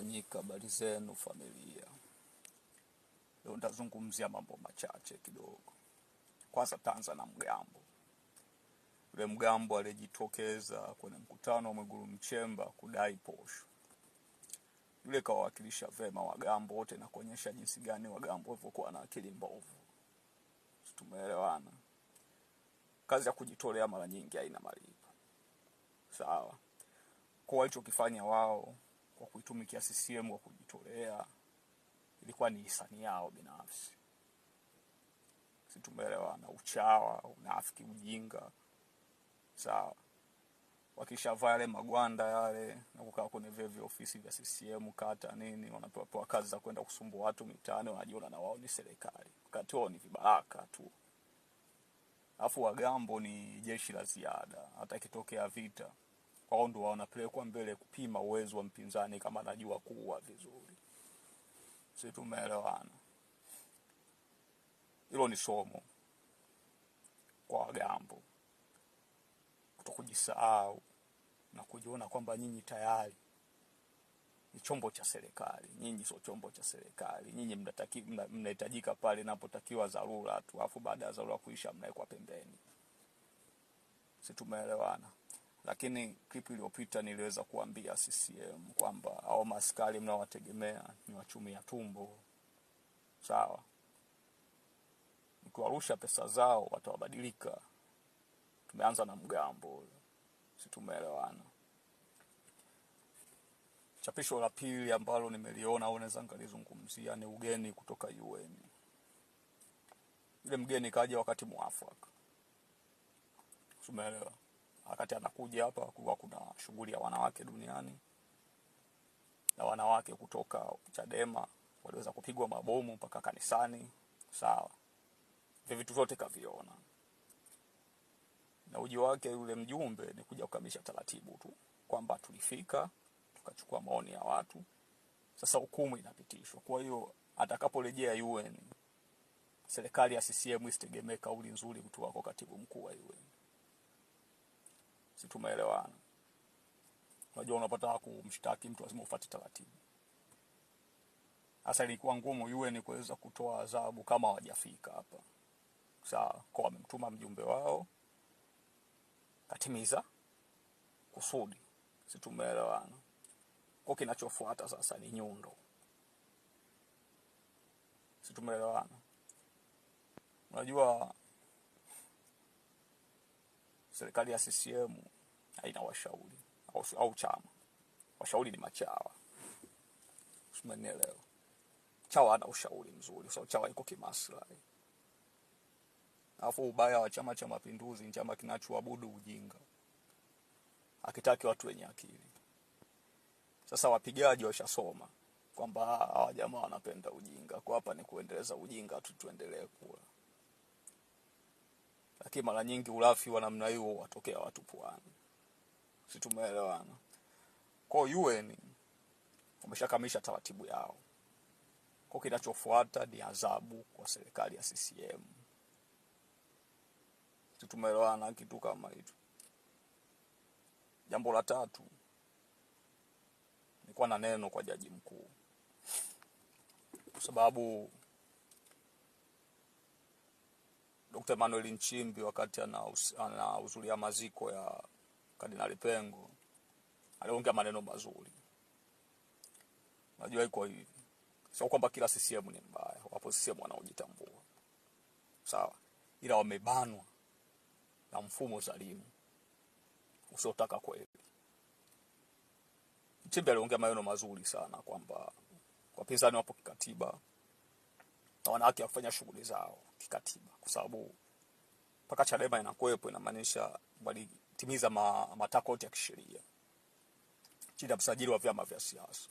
Tanganyika, habari zenu familia. Leo nitazungumzia mambo machache kidogo. Kwanza taanza na Mgambo. Yule Mgambo alijitokeza kwenye mkutano wa Mwigulu Nchemba kudai posho. Yule kawakilisha vema Wagambo wote na kuonyesha jinsi gani Wagambo walivyokuwa na akili mbovu. Tumeelewana. Kazi ya kujitolea mara nyingi haina malipo. Sawa. Kwa walichokifanya wao kwa kuitumikia CCM kwa kujitolea ilikuwa ni hisani yao binafsi. Sisi tumeelewana, uchawa, unafiki, ujinga. Sawa. Wakishavaa yale magwanda yale na kukaa kwenye vile ofisi vya CCM kata nini, wanapewa kazi za kwenda kusumbua watu mitaani, wanajiona na wao ni serikali. Wakati wao ni vibaraka tu. Alafu Wagambo ni jeshi la ziada. Hata ikitokea vita, wao ndio wanapelekwa mbele kupima uwezo wa mpinzani kama anajua kuua vizuri. Sisi tumeelewana. Hilo ni somo kwa Wagambo. Kutokujisahau na kujiona kwamba nyinyi tayari ni chombo cha serikali. Nyinyi sio chombo cha serikali. Nyinyi mnahitajika pale inapotakiwa dharura tu, afu baada ya dharura kuisha mnaekwa pembeni. Sisi tumeelewana. Lakini clip iliyopita niliweza kuambia CCM kwamba hao maskari mnaowategemea ni wachumia tumbo. Sawa. Mkiwarusha pesa zao watawabadilika. Tumeanza na Mgambo. Sisi tumeelewana. Chapisho la pili ambalo nimeliona au naweza ngalizungumzia ni ugeni kutoka UN. Yule mgeni kaja wakati muafaka. Tumeelewa. Wakati anakuja hapa kulikuwa kuna shughuli ya wanawake duniani. Na wanawake kutoka Chadema waliweza kupigwa mabomu mpaka kanisani. Sawa. Vitu vyote kaviona. Na ujio wake yule mjumbe ni kuja kukamilisha taratibu tu kwamba tulifika tukachukua maoni ya watu. Sasa hukumu inapitishwa. Kwa hiyo atakaporejea UN, serikali ya CCM isitegemee kauli nzuri kutoka kwa katibu mkuu wa UN. Sisi tumeelewana. Unajua unapata kumshtaki mtu lazima ufuate taratibu. Sasa ilikuwa ngumu UN kuweza kutoa adhabu kama hawajafika hapa. Sawa, kwa wamemtuma mjumbe wao katimiza kusudi. Sisi tumeelewana. Kwa kinachofuata sasa ni nyundo. Sisi tumeelewana. Unajua serikali ya CCM haina washauri au chama. Washauri ni machawa. Usimenielewa. Chawa ana ushauri mzuri, so chawa iko kimaslahi. Alafu ubaya wa Chama cha Mapinduzi ni chama kinachoabudu ujinga. Hakitaki watu wenye akili. Sasa wapigaji washasoma kwamba hawa jamaa wanapenda ujinga. Kwa hapa ni kuendeleza ujinga tu, tuendelee kula. Lakini mara nyingi ulafi wa namna hiyo watokea watu puani. Sisi tumeelewana. Kwa UN wameshakamilisha taratibu yao. Kwa kinachofuata ni adhabu kwa serikali ya CCM. Sisi tumeelewana kitu kama hicho. Jambo la tatu, nilikuwa na neno kwa jaji mkuu. Kwa sababu Dr. Emmanuel Nchimbi wakati anahudhuria maziko ya Kardinali Pengo aliongea maneno mazuri. Unajua iko hivi. Sio kwamba kila CCM ni mbaya. Wapo CCM wanaojitambua. Sawa. Ila wamebanwa na mfumo dhalimu usiotaka kweli. Nchimbi aliongea maneno mazuri sana kwamba wapinzani wapo kikatiba na wana haki ya kufanya shughuli zao kikatiba, kwa sababu mpaka Chadema inakuwepo inamaanisha walitimiza matakwa yote ya kisheria chini ya msajili wa vyama vya siasa.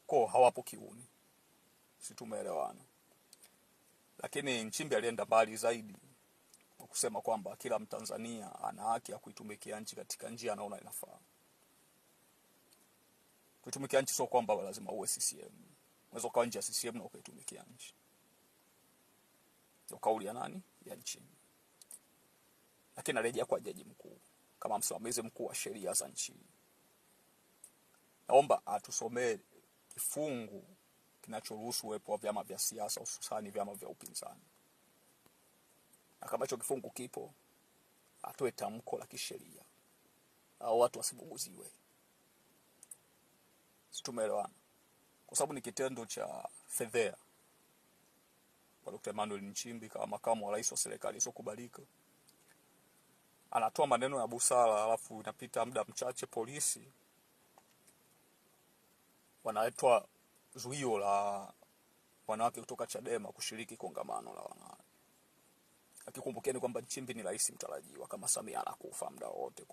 Kwa hawapo kiuni. Sisi tumeelewana. Lakini Nchimbi alienda mbali zaidi kwa kusema kwamba kila Mtanzania ana haki ya kuitumikia nchi katika njia anaona inafaa. Kuitumikia nchi sio kwamba lazima uwe CCM. Unaweza kuwa nje ya CCM na ukaitumikia nchi. Ndio kauli ya nani? Ya Nchimbi. Lakini narejea kwa jaji mkuu kama msimamizi mkuu wa sheria za nchi. naomba atusomee kifungu kinachoruhusu uwepo wa vyama vya siasa, hususani vyama vya upinzani. Na kama hicho kifungu kipo, atoe tamko la kisheria au watu wasibuguziwe. Situmeelewana? Kwa sababu ni kitendo cha fedhea kwa Dr. Emmanuel Nchimbi kama makamu wa rais wa serikali isokubalika. Anatoa maneno ya busara, alafu inapita muda mchache polisi wanaitwa zuio la wanawake kutoka Chadema kushiriki kongamano la wanawake. Akikumbukeni kwamba Nchimbi ni rais mtarajiwa, kama Samia anakufa muda wote.